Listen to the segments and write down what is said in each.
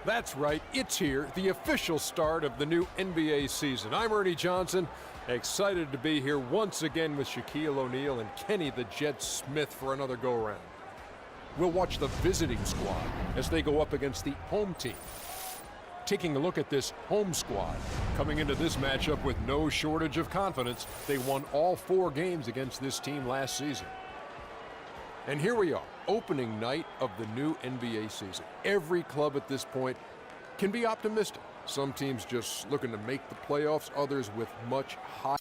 That's right, it's here, the official start of the new NBA season. I'm Ernie Johnson, excited to be here once again with Shaquille O'Neal and Kenny the Jet Smith for another go-around. We'll watch the visiting squad as they go up against the home team. Taking a look at this home squad, coming into this matchup with no shortage of confidence, they won all 4 games against this team last season. And here we are, opening night of the new NBA season. Every club at this point can be optimistic. Some teams just looking to make the playoffs, others with much high.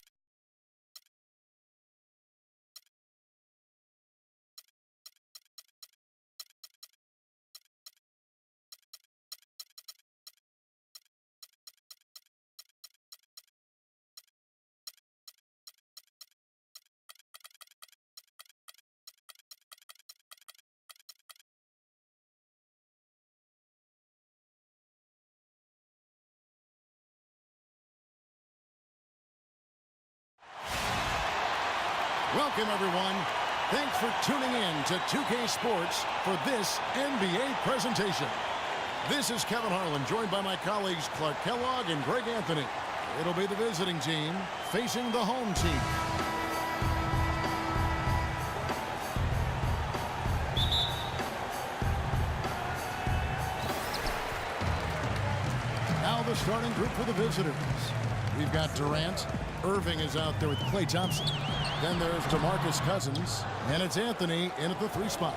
Welcome, everyone. Thanks for tuning in to 2K Sports for this NBA presentation. This is Kevin Harlan, joined by my colleagues Clark Kellogg and Greg Anthony. It'll be the visiting team facing the home team. Now the starting group for the visitors. We've got Durant. Irving is out there with Klay Thompson. Then there's DeMarcus Cousins, and it's Anthony in at the 3 spot.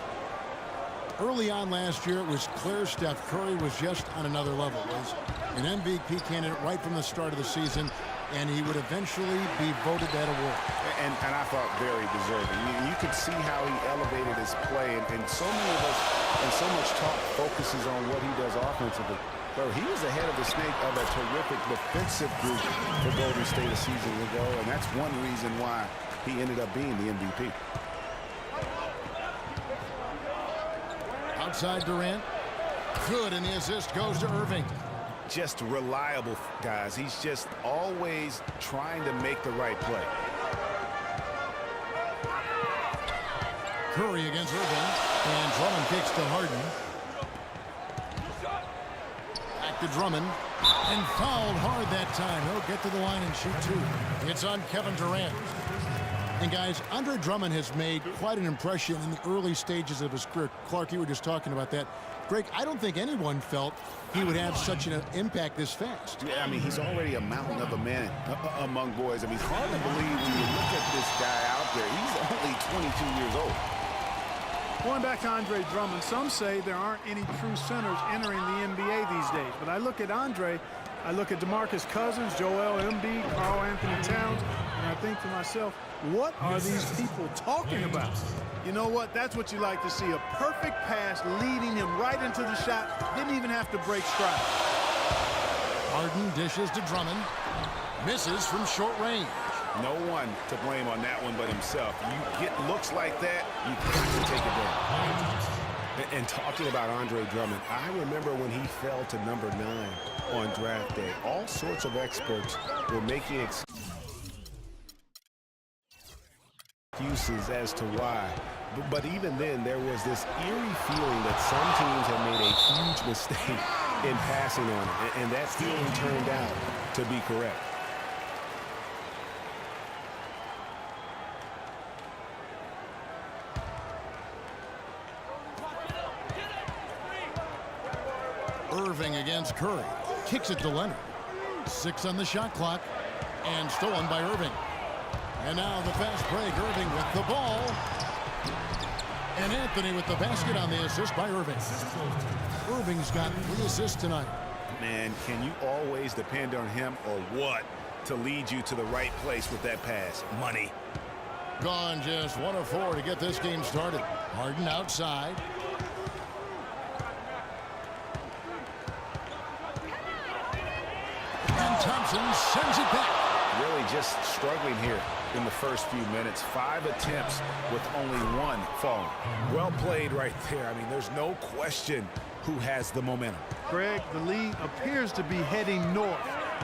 Early on last year, it was clear Steph Curry was just on another level. Was an MVP candidate right from the start of the season, and he would eventually be voted that award. And I thought very deserving. You could see how he elevated his play, and so many of us, and so much talk focuses on what he does offensively. But he was ahead of the snake of a terrific defensive group for Golden State a season ago, and that's one reason why he ended up being the MVP. Outside Durant. Good, and the assist goes to Irving. Just reliable, guys. He's just always trying to make the right play. Curry against Irving, and Drummond kicks to Harden. Back to Drummond, and fouled hard that time. He'll get to the line and shoot 2. It's on Kevin Durant. And guys, Andre Drummond has made quite an impression in the early stages of his career. Clark, you were just talking about that. Greg, I don't think anyone felt he would have such an impact this fast. Yeah, I mean, he's already a mountain of a man among boys. I mean, it's hard to believe when you look at this guy out there. He's only 22 years old. Going back to Andre Drummond, some say there aren't any true centers entering the NBA these days. But I look at Andre, I look at DeMarcus Cousins, Joel Embiid, Karl Anthony Towns, and I think to myself, what are these people talking about? You know what? That's what you like to see. A perfect pass leading him right into the shot. Didn't even have to break stride. Harden dishes to Drummond. Misses from short range. No one to blame on that one but himself. You get looks like that, you got to take it down. And talking about Andre Drummond, I remember when he fell to number 9 on draft day. All sorts of experts were making excuses as to why. But even then, there was this eerie feeling that some teams had made a huge mistake in passing on it. And that feeling turned out to be correct. Irving against Curry. Kicks it to Leonard. 6 on the shot clock. And stolen by Irving. And now the fast break. Irving with the ball. And Anthony with the basket on the assist by Irving. Irving's got 3 assists tonight. Man, can you always depend on him or what to lead you to the right place with that pass? Money. Gone just 1 of 4 to get this game started. Harden outside. And Thompson sends it back. Really just struggling here in the first few minutes. 5 attempts with only 1 falling. Well played right there. I mean, there's no question who has the momentum. Greg, the lead appears to be heading north,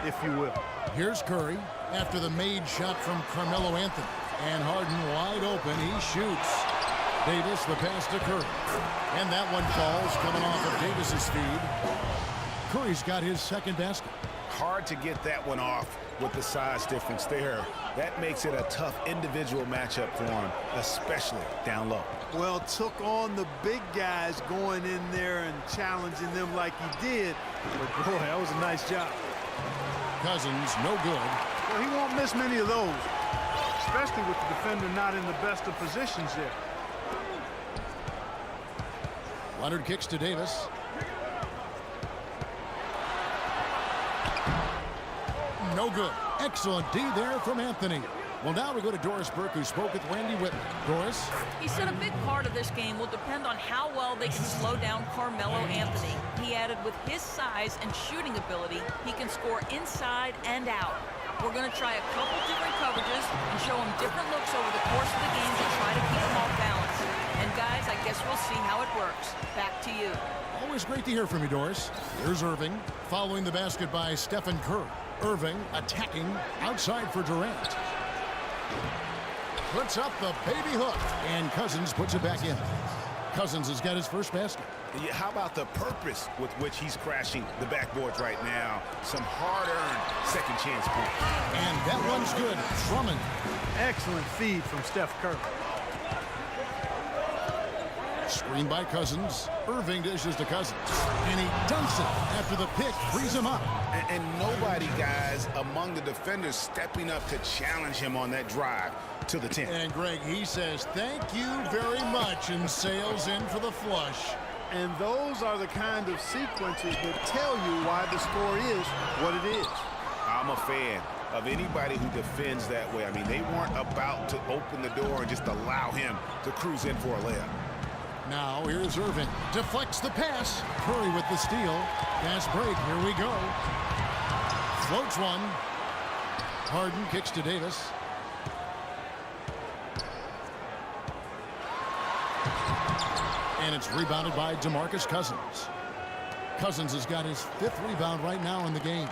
if you will. Here's Curry after the made shot from Carmelo Anthony. And Harden wide open. He shoots. Davis the pass to Curry. And that one falls coming off of Davis's feed. Curry's got his second basket. Hard to get that one off with the size difference there. That makes it a tough individual matchup for him, especially down low. Well, took on the big guys going in there and challenging them like he did. But boy, that was a nice job. Cousins, no good. Well, he won't miss many of those, especially with the defender not in the best of positions there. Leonard kicks to Davis. No good. Excellent D there from Anthony. Well, now we go to Doris Burke, who spoke with Randy Whitman. Doris? He said a big part of this game will depend on how well they can slow down Carmelo Anthony. He added with his size and shooting ability, he can score inside and out. We're going to try a couple different coverages and show him different looks over the course of the game to try to keep him off balance. And guys, I guess we'll see how it works. Back to you. Always great to hear from you, Doris. Here's Irving, following the basket by Stephen Curry. Irving attacking outside for Durant. Puts up the baby hook, and Cousins puts it back in. Cousins has got his first basket. Yeah, how about the purpose with which he's crashing the backboards right now? Some hard-earned second chance points. And that one's good. Drummond. Excellent feed from Steph Curry. Screen by Cousins. Irving dishes to Cousins. And he dunks it after the pick frees him up. And nobody, guys, among the defenders stepping up to challenge him on that drive to the 10. And Greg, he says, thank you very much, and sails in for the flush. And those are the kind of sequences that tell you why the score is what it is. I'm a fan of anybody who defends that way. I mean, they weren't about to open the door and just allow him to cruise in for a layup. Now here's Irving. Deflects the pass. Curry with the steal. Pass break. Here we go. Floats one. Harden kicks to Davis. And it's rebounded by DeMarcus Cousins. Cousins has got his fifth rebound right now in the game.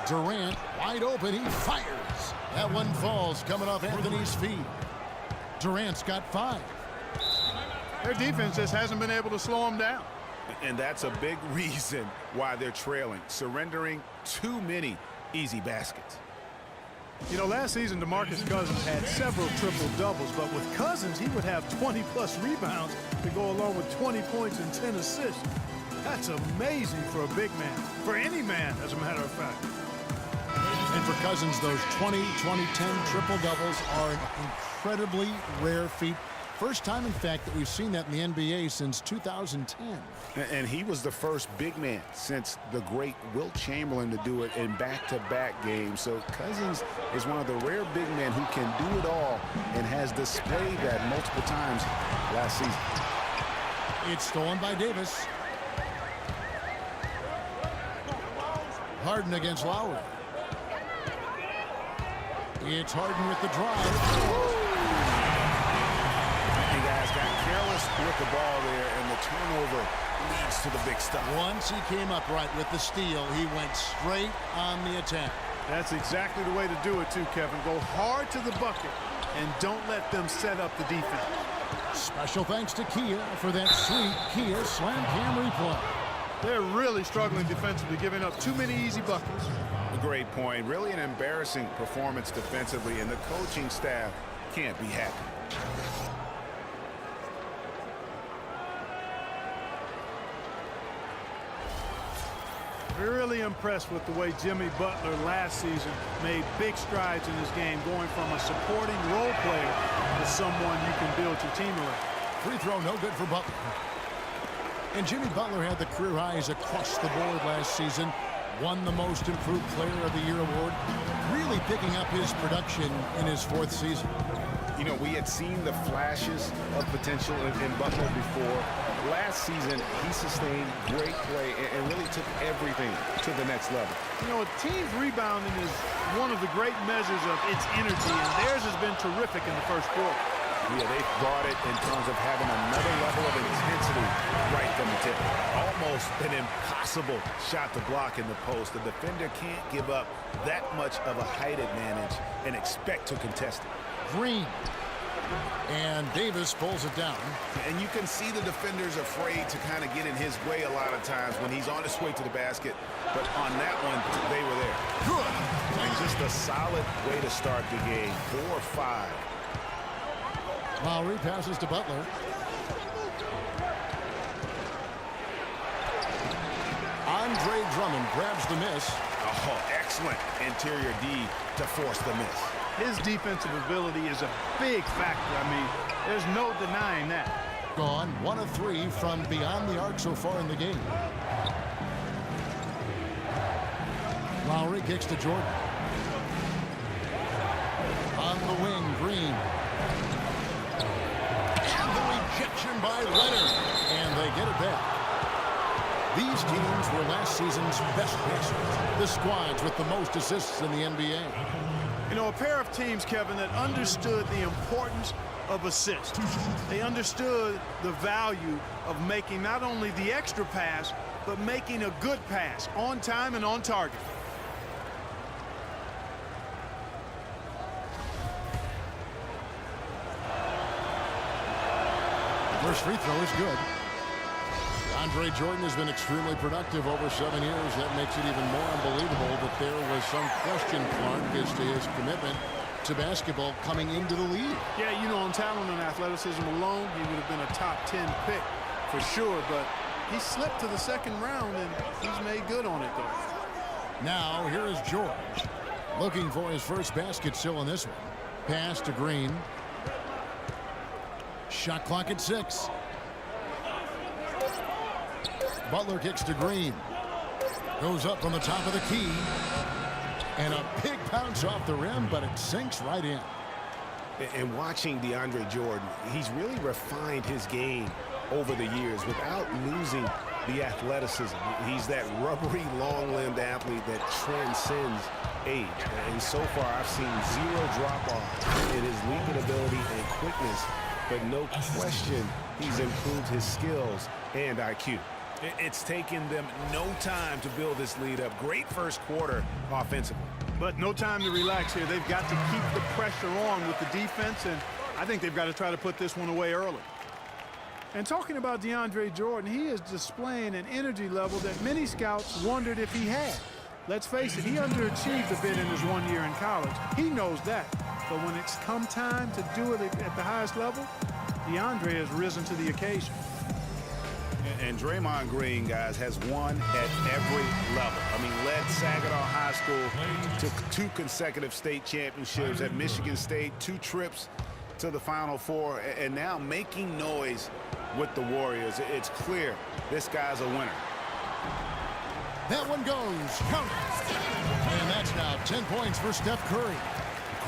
Durant wide open. He fires. That one falls coming off Anthony's feet. Durant's got 5. Their defense just hasn't been able to slow them down. And that's a big reason why they're trailing, surrendering too many easy baskets. You know, last season, DeMarcus Cousins had several triple-doubles, but with Cousins, he would have 20-plus rebounds to go along with 20 points and 10 assists. That's amazing for a big man, for any man, as a matter of fact. And for Cousins, those 20, 20, 10 triple-doubles are an incredibly rare feat. First time, in fact, that we've seen that in the NBA since 2010. And he was the first big man since the great Wilt Chamberlain to do it in back-to-back games. So Cousins is one of the rare big men who can do it all and has displayed that multiple times last season. It's stolen by Davis. Harden against Lowry. It's Harden with the drive. With the ball there, and the turnover leads to the big stop. Once he came up right with the steal, he went straight on the attack. That's exactly the way to do it, too, Kevin. Go hard to the bucket and don't let them set up the defense. Special thanks to Kia for that sweet Kia Slam Cam replay. They're really struggling defensively, giving up too many easy buckets. A great point. Really an embarrassing performance defensively, and the coaching staff can't be happy. Really impressed with the way Jimmy Butler last season made big strides in his game, going from a supporting role player to someone you can build your team around. Free throw no good for Butler. And Jimmy Butler had the career highs across the board last season. Won the Most Improved Player of the Year award. Really picking up his production in his 4th season. You know, we had seen the flashes of potential in Butler before. Last season, he sustained great play and really took everything to the next level. You know, a team's rebounding is one of the great measures of its energy, and theirs has been terrific in the first quarter. Yeah, they brought it in terms of having another level of intensity right from the tip. Almost an impossible shot to block in the post. The defender can't give up that much of a height advantage and expect to contest it. Green And Davis pulls it down. And you can see the defenders afraid to kind of get in his way a lot of times when he's on his way to the basket. But on that one, they were there. Good. And just a solid way to start the game. 4-5. Lowry passes to Butler. Andre Drummond grabs the miss. Oh, excellent interior D to force the miss. His defensive ability is a big factor. I mean, there's no denying that. Gone 1 of 3 from beyond the arc so far in the game. Lowry kicks to Jordan. On the wing, Green. And the rejection by Leonard. And they get it back. These teams were last season's best passers. The squads with the most assists in the NBA. You know, a pair of teams, Kevin, that understood the importance of assists. They understood the value of making not only the extra pass, but making a good pass on time and on target. The first free throw is good. Andre Jordan has been extremely productive over 7 years. That makes it even more unbelievable that there was some question, Clark, as to his commitment to basketball coming into the league. Yeah, you know, on talent and athleticism alone, he would have been a top 10 pick for sure, but he slipped to the second round, and he's made good on it, though. Now, here is George, looking for his first basket still in this one. Pass to Green. Shot clock at 6. Butler kicks to Green. Goes up from the top of the key. And a big bounce off the rim, but it sinks right in. And watching DeAndre Jordan, he's really refined his game over the years without losing the athleticism. He's that rubbery, long-limbed athlete that transcends age. And so far, I've seen zero drop-off in his leaping ability and quickness. But no question, he's improved his skills and IQ. It's taken them no time to build this lead up. Great first quarter offensively. But no time to relax here. They've got to keep the pressure on with the defense, and I think they've got to try to put this one away early. And talking about DeAndre Jordan, he is displaying an energy level that many scouts wondered if he had. Let's face it, he underachieved a bit in his 1 year in college. He knows that. But when it's come time to do it at the highest level, DeAndre has risen to the occasion. And Draymond Green, guys, has won at every level. I mean, led Saginaw High School to 2 consecutive state championships at Michigan State, 2 trips to the Final Four, and now making noise with the Warriors. It's clear this guy's a winner. That one goes. Count it. And that's now 10 points for Steph Curry.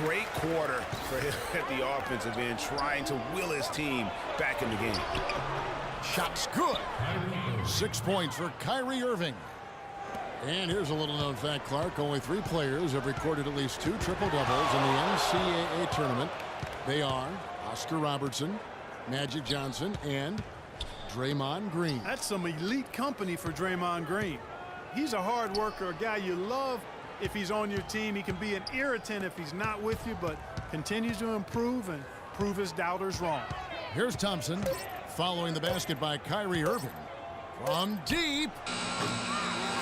Great quarter for him at the offensive end, trying to will his team back in the game. Shot's good. 6 points for Kyrie Irving. And here's a little-known fact, Clark. Only 3 players have recorded at least 2 triple-doubles in the NCAA tournament. They are Oscar Robertson, Magic Johnson, and Draymond Green. That's some elite company for Draymond Green. He's a hard worker, a guy you love if he's on your team. He can be an irritant if he's not with you, but continues to improve and prove his doubters wrong. Here's Thompson, following the basket by Kyrie Irving. From deep,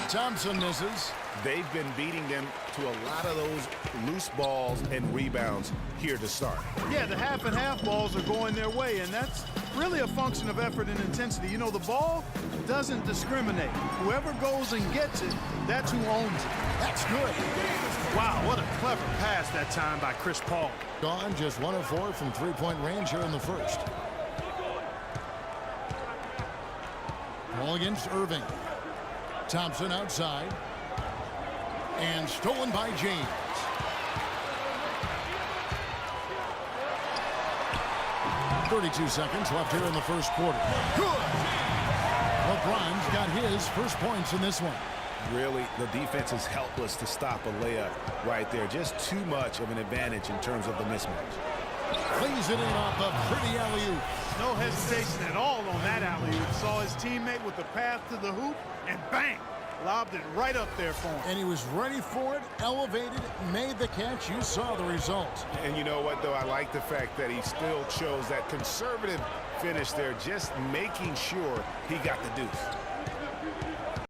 Thompson misses. They've been beating them to a lot of those loose balls and rebounds here to start. Yeah, the half and half balls are going their way, and that's really a function of effort and intensity. You know, the ball doesn't discriminate. Whoever goes and gets it, that's who owns it. That's good. Wow, what a clever pass that time by Chris Paul. Gone just 1 of 4 from 3-point range here in the first. Ball against Irving. Thompson outside. And stolen by James. .32 seconds left here in the first quarter. Good! LeBron's got his first points in this one. Really, the defense is helpless to stop a layup right there. Just too much of an advantage in terms of the mismatch. Plays it in off a pretty alley-oop. No hesitation at all on that alley-oop. Saw his teammate with the path to the hoop, and bang! lobbed it right up there for him. And he was ready for it, elevated, made the catch. You saw the result. And you know what, though? I like the fact that he still chose that conservative finish there, just making sure he got the deuce.